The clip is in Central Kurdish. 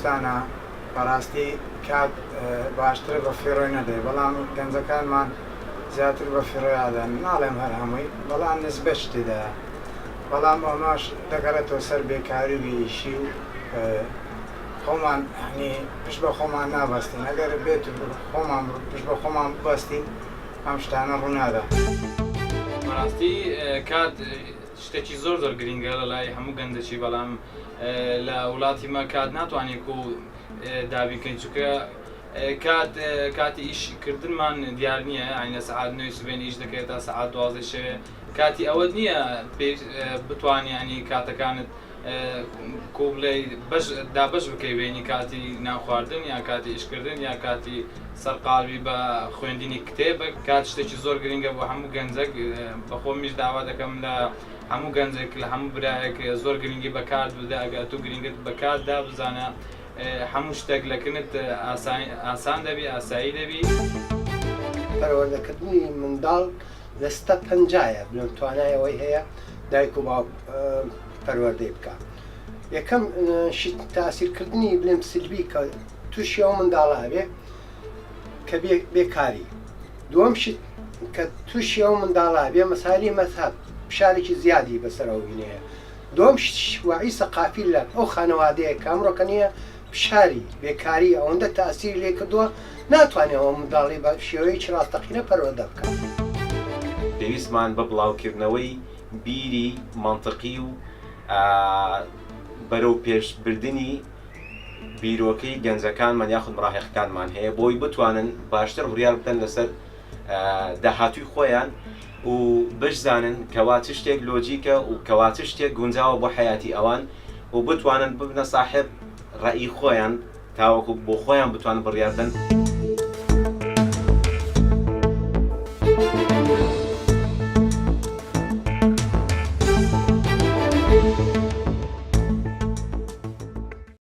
کوردستانە بەڕاستی کات باشتر بە فێڕۆی نەدەی بەڵام گەنجەکانمان زیاتر بە فێڕۆیادان ناڵێم هەر هەمووی بەڵام نسبەت شتێدا بەڵام ئەوماش دەگەڕێتەوە سەر بێکاری و ئیشی و خۆمان هەنی پشت بە خۆمان نابەستین ئەگەر بێت خۆمان پشت بە خۆمان ببەستین ئەم شتانە ڕوونادا. بەڕاستی کات شتێکی زۆر زۆر گرنگە لە لای هەموو گەنجێکی بەڵام لە وڵاتی مە کات ناتوانێت و دابیکەین چونکە کاتی ئیشکردنمان دیار نییە ئاینە سەعات 9 سبێن ئیش دەکەێت تا سەعات 12 شەوێ کاتی ئەوەت نییە بتوانانی ینی کاتەکانت کۆ بڵێ دابەش بکەی بینی کاتی ناخواردن یا کاتی ئیشکردن یا کاتی سەرقاڵبی بە خوێندنی کتێبە کات شتێکی زۆر گرنگە بۆ هەموو گەنجەک بەخۆ میش داوا دەکەم لە هەموو گەنجێک لە هەموو برایەک زۆر گرنگی بەکات بدا ئەگە تو گرنگت بەکاتدا بزانە هەموو شتێک لەکنت ئاسان دەبی ئاسایی دەبی. پەروەردەکردنی منداڵ دەستە پەنجایە بلم توانایەوەی هەیە دایک و باوک پەروەردەی بکە. یەکەم تاسیرکردنی بلێم سلبی کە تووشی ئەو منداڵە هەبێ کە بێکاری. دووەم شت کە تووشی ئەو منداڵە بێ مەسالی مەذهب فشارێکی زیادی بەسەرەوەبینەیە. دووەم وعی سەقافی لە ئەو خانەوادەیە کامڕۆکە نییە فشاری بێکاری ئەوەندە تاسیری لێ کردووە ناتوانێت ئەوە منداڵی بە شێوەیەکی ڕاستەقینە پەروەردە بکات. پێویستمان بە بڵاوکردنەوەی بیری منطقی و بەرەو پێشبردننی بیرۆکەی گەنجەکانمان یاخود ڕاهێخەکانمان هەیە بۆی بتوانن باشتر بڕیار بدەن لەسەر داهاتووی خۆیان و بشزانن کەوات شتێک لۆجیکە و کەوات شتێک گونجاوە بۆ حیاتی ئەوان و بتوانن ببنە ساحب ڕەئی خۆیان تاوەکو بۆ خۆیان بتوانن بڕیاردن.